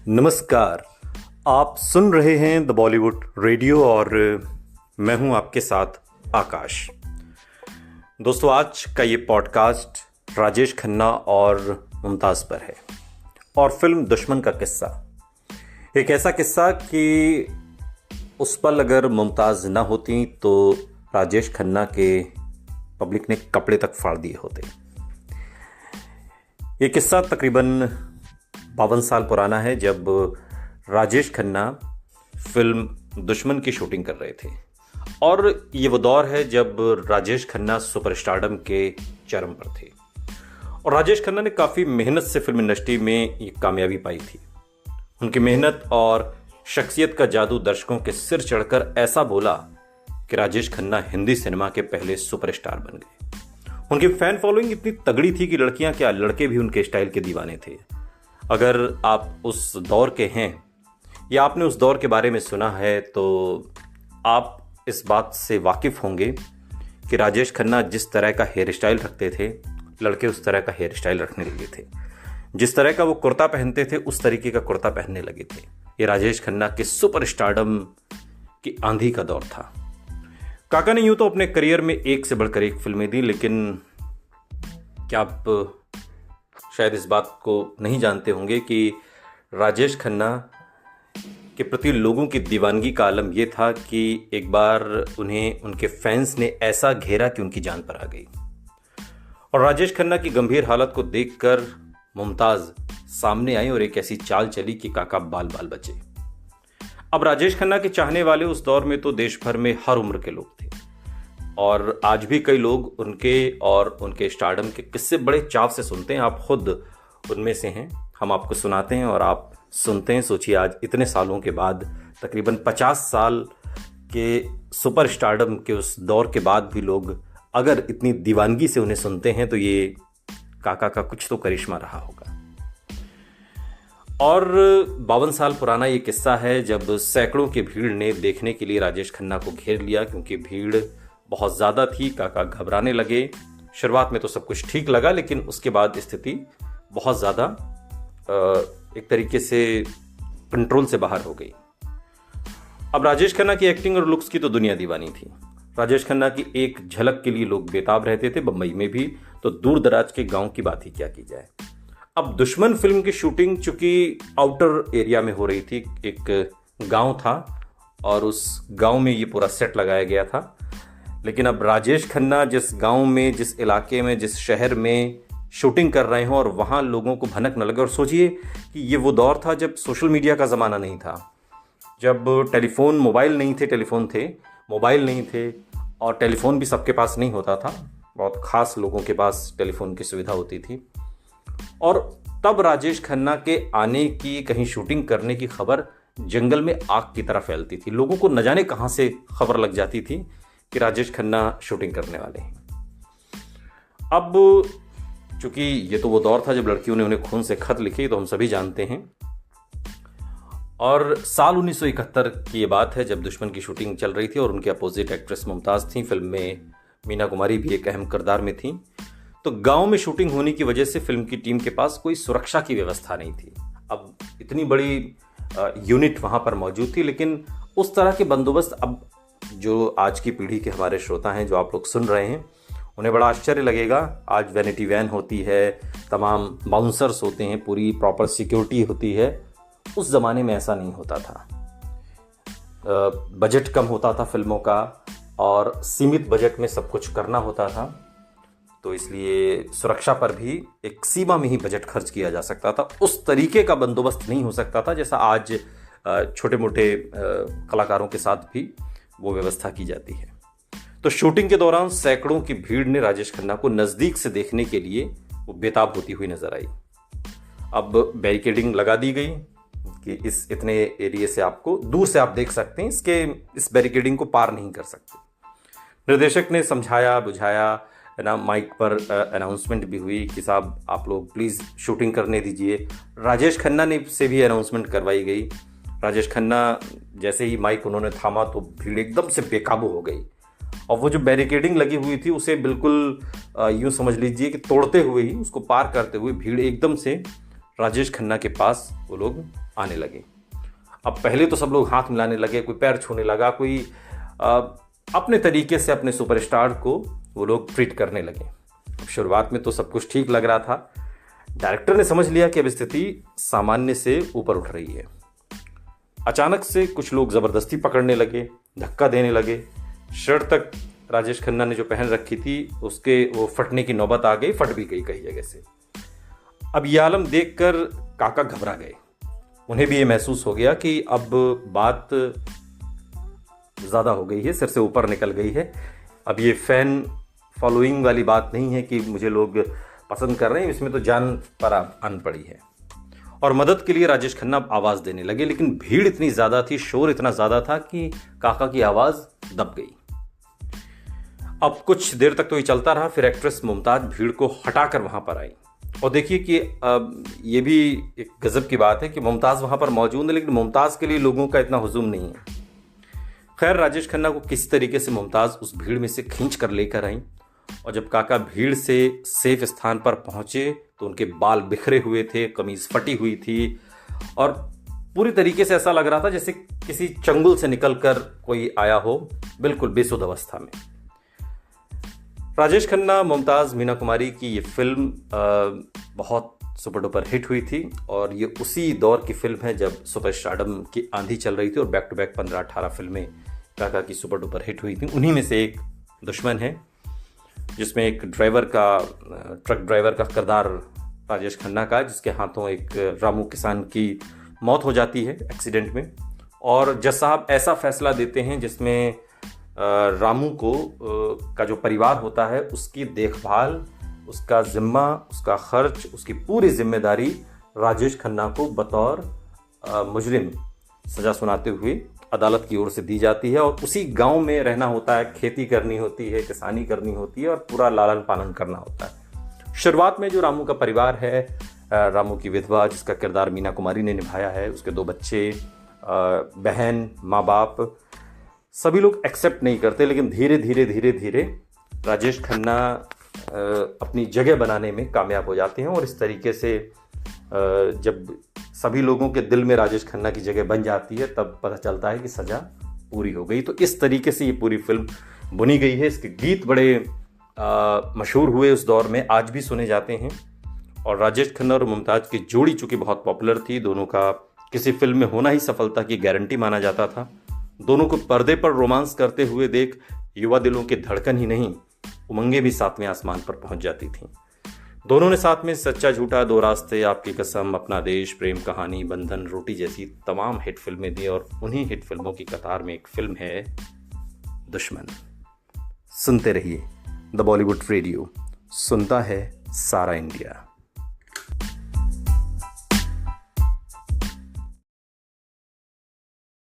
नमस्कार। आप सुन रहे हैं द बॉलीवुड रेडियो और मैं हूं आपके साथ आकाश। दोस्तों, आज का ये पॉडकास्ट राजेश खन्ना और मुमताज़ पर है और फिल्म दुश्मन का किस्सा। एक ऐसा किस्सा कि उस पल अगर मुमताज़ ना होती तो राजेश खन्ना के पब्लिक ने कपड़े तक फाड़ दिए होते। ये किस्सा तकरीबन 52 साल पुराना है, जब राजेश खन्ना फिल्म दुश्मन की शूटिंग कर रहे थे। और ये वो दौर है जब राजेश खन्ना सुपरस्टारडम के चरम पर थे और राजेश खन्ना ने काफ़ी मेहनत से फिल्म इंडस्ट्री में ये कामयाबी पाई थी। उनकी मेहनत और शख्सियत का जादू दर्शकों के सिर चढ़कर ऐसा बोला कि राजेश खन्ना हिंदी सिनेमा के पहले सुपरस्टार बन गए। उनकी फैन फॉलोइंग इतनी तगड़ी थी कि लड़कियां क्या लड़के भी उनके स्टाइल के दीवाने थे। अगर आप उस दौर के हैं या आपने उस दौर के बारे में सुना है तो आप इस बात से वाकिफ़ होंगे कि राजेश खन्ना जिस तरह का हेयर स्टाइल रखते थे, लड़के उस तरह का हेयर स्टाइल रखने लगे थे। जिस तरह का वो कुर्ता पहनते थे उस तरीके का कुर्ता पहनने लगे थे। ये राजेश खन्ना के सुपरस्टारडम की आंधी का दौर था। काका ने यूं तो अपने करियर में एक से बढ़कर एक फिल्में दी, लेकिन क्या आप शायद इस बात को नहीं जानते होंगे कि राजेश खन्ना के प्रति लोगों की दीवानगी का आलम यह था कि एक बार उन्हें उनके फैंस ने ऐसा घेरा कि उनकी जान पर आ गई। और राजेश खन्ना की गंभीर हालत को देखकर मुमताज़ सामने आई और एक ऐसी चाल चली कि काका बाल बाल बचे। अब राजेश खन्ना के चाहने वाले उस दौर में तो देश भर में हर उम्र के लोग थे और आज भी कई लोग उनके और उनके स्टारडम के किस्से बड़े चाव से सुनते हैं। आप खुद उनमें से हैं। हम आपको सुनाते हैं और आप सुनते हैं। सोचिए, आज इतने सालों के बाद, तकरीबन 50 साल के सुपर स्टारडम के उस दौर के बाद भी लोग अगर इतनी दीवानगी से उन्हें सुनते हैं तो ये काका का कुछ तो करिश्मा रहा होगा। और 52 साल पुराना ये किस्सा है जब सैकड़ों की भीड़ ने देखने के लिए राजेश खन्ना को घेर लिया, क्योंकि भीड़ बहुत ज़्यादा थी। काका घबराने लगे। शुरुआत में तो सब कुछ ठीक लगा, लेकिन उसके बाद स्थिति बहुत ज़्यादा एक तरीके से कंट्रोल से बाहर हो गई। अब राजेश खन्ना की एक्टिंग और लुक्स की तो दुनिया दीवानी थी। राजेश खन्ना की एक झलक के लिए लोग बेताब रहते थे। बम्बई में भी तो दूर दराज के गांव की बात ही क्या की जाए। अब दुश्मन फिल्म की शूटिंग चूंकि आउटर एरिया में हो रही थी, एक गांव था और उस गांव में ये पूरा सेट लगाया गया था। लेकिन अब राजेश खन्ना जिस गांव में, जिस इलाके में, जिस शहर में शूटिंग कर रहे हों और वहाँ लोगों को भनक न लगे। और सोचिए कि ये वो दौर था जब सोशल मीडिया का ज़माना नहीं था, जब टेलीफोन, मोबाइल नहीं थे, टेलीफोन थे, मोबाइल नहीं थे और टेलीफोन भी सबके पास नहीं होता था। बहुत ख़ास लोगों के पास टेलीफोन की सुविधा होती थी। और तब राजेश खन्ना के आने की, कहीं शूटिंग करने की खबर जंगल में आग की तरह फैलती थी। लोगों को न जाने कहाँ से खबर लग जाती थी कि राजेश खन्ना शूटिंग करने वाले हैं। अब चूंकि ये तो वो दौर था जब लड़कियों ने उन्हें खून से खत लिखे, तो हम सभी जानते हैं। और साल 1971 की ये बात है जब दुश्मन की शूटिंग चल रही थी और उनके अपोजिट एक्ट्रेस मुमताज़ थी। फिल्म में मीना कुमारी भी एक अहम किरदार में थी। तो गांव में शूटिंग होने की वजह से फिल्म की टीम के पास कोई सुरक्षा की व्यवस्था नहीं थी। अब इतनी बड़ी यूनिट वहां पर मौजूद थी, लेकिन उस तरह के बंदोबस्त, अब जो आज की पीढ़ी के हमारे श्रोता हैं, जो आप लोग सुन रहे हैं, उन्हें बड़ा आश्चर्य लगेगा। आज वैनिटी वैन होती है, तमाम बाउंसर्स होते हैं, पूरी प्रॉपर सिक्योरिटी होती है। उस ज़माने में ऐसा नहीं होता था। बजट कम होता था फिल्मों का और सीमित बजट में सब कुछ करना होता था, तो इसलिए सुरक्षा पर भी एक सीमा में ही बजट खर्च किया जा सकता था। उस तरीके का बंदोबस्त नहीं हो सकता था जैसा आज छोटे मोटे कलाकारों के साथ भी वो व्यवस्था की जाती है। तो शूटिंग के दौरान सैकड़ों की भीड़ ने राजेश खन्ना को नज़दीक से देखने के लिए वो बेताब होती हुई नजर आई। अब बैरिकेडिंग लगा दी गई कि इस इतने एरिया से आपको, दूर से आप देख सकते हैं, इस बैरिकेडिंग को पार नहीं कर सकते। निर्देशक ने समझाया बुझाया ना, माइक पर अनाउंसमेंट भी हुई कि साहब आप लोग प्लीज़ शूटिंग करने दीजिए। राजेश खन्ना ने से भी अनाउंसमेंट करवाई गई। राजेश खन्ना जैसे ही माइक उन्होंने थामा तो भीड़ एकदम से बेकाबू हो गई और वो जो बैरिकेडिंग लगी हुई थी उसे बिल्कुल यूँ समझ लीजिए कि तोड़ते हुए ही, उसको पार करते हुए भीड़ एकदम से राजेश खन्ना के पास वो लोग आने लगे। अब पहले तो सब लोग हाथ मिलाने लगे, कोई पैर छूने लगा, कोई अपने तरीके से अपने सुपरस्टार को वो लोग ट्रीट करने लगे। शुरुआत में तो सब कुछ ठीक लग रहा था। डायरेक्टर ने समझ लिया कि अब स्थिति सामान्य से ऊपर उठ रही है। अचानक से कुछ लोग जबरदस्ती पकड़ने लगे, धक्का देने लगे। शर्ट तक राजेश खन्ना ने जो पहन रखी थी उसके वो फटने की नौबत आ गई, फट भी गई कई जगह से। अब ये आलम देखकर काका घबरा गए। उन्हें भी ये महसूस हो गया कि अब बात ज़्यादा हो गई है, सिर से ऊपर निकल गई है। अब ये फैन फॉलोइंग वाली बात नहीं है कि मुझे लोग पसंद कर रहे हैं, इसमें तो जान पर आन पड़ी है। और मदद के लिए राजेश खन्ना आवाज़ देने लगे, लेकिन भीड़ इतनी ज़्यादा थी, शोर इतना ज़्यादा था कि काका की आवाज़ दब गई। अब कुछ देर तक तो ये चलता रहा, फिर एक्ट्रेस मुमताज़ भीड़ को हटाकर वहाँ पर आई। और देखिए कि ये भी एक गजब की बात है कि मुमताज़ वहाँ पर मौजूद है, लेकिन मुमताज़ के लिए लोगों का इतना हुजूम नहीं है। खैर, राजेश खन्ना को किसी तरीके से मुमताज़ उस भीड़ में से खींच कर लेकर आई। और जब काका भीड़ से सेफ स्थान पर पहुंचे तो उनके बाल बिखरे हुए थे, कमीज फटी हुई थी और पूरी तरीके से ऐसा लग रहा था जैसे किसी चंगुल से निकलकर कोई आया हो, बिल्कुल बेसुध अवस्था में। राजेश खन्ना, मुमताज़, मीना कुमारी की ये फिल्म बहुत सुपर डुपर हिट हुई थी और ये उसी दौर की फिल्म है जब सुपर स्टारडम की आंधी चल रही थी और बैक टू बैक 15-18 फिल्में काका की सुपर डुपर हिट हुई थी। उन्हीं में से एक दुश्मन है, जिसमें एक ट्रक ड्राइवर का किरदार राजेश खन्ना का, जिसके हाथों एक रामू किसान की मौत हो जाती है एक्सीडेंट में। और जज साहब ऐसा फैसला देते हैं जिसमें रामू को का जो परिवार होता है उसकी देखभाल, उसका जिम्मा, उसका खर्च, उसकी पूरी जिम्मेदारी राजेश खन्ना को बतौर मुजरिम सजा सुनाते हुए अदालत की ओर से दी जाती है। और उसी गांव में रहना होता है, खेती करनी होती है, किसानी करनी होती है और पूरा लालन पालन करना होता है। शुरुआत में जो रामू का परिवार है, रामू की विधवा जिसका किरदार मीना कुमारी ने निभाया है, उसके 2 बच्चे, बहन, माँ बाप, सभी लोग एक्सेप्ट नहीं करते। लेकिन धीरे धीरे राजेश खन्ना अपनी जगह बनाने में कामयाब हो जाते हैं और इस तरीके से जब सभी लोगों के दिल में राजेश खन्ना की जगह बन जाती है तब पता चलता है कि सजा पूरी हो गई। तो इस तरीके से ये पूरी फिल्म बुनी गई है। इसके गीत बड़े मशहूर हुए उस दौर में, आज भी सुने जाते हैं। और राजेश खन्ना और मुमताज़ की जोड़ी चूँकि बहुत पॉपुलर थी, दोनों का किसी फिल्म में होना ही सफलता की गारंटी माना जाता था। दोनों को पर्दे पर रोमांस करते हुए देख युवा दिलों की धड़कन ही नहीं, उमंगें भी 7वें आसमान पर पहुंच जाती थीं। दोनों ने साथ में सच्चा झूठा, 2 रास्ते, आपकी कसम, अपना देश, प्रेम कहानी, बंधन, रोटी जैसी तमाम हिट फिल्में दी और उन्हीं हिट फिल्मों की कतार में एक फिल्म है दुश्मन। सुनते रहिए द बॉलीवुड रेडियो, सुनता है सारा इंडिया।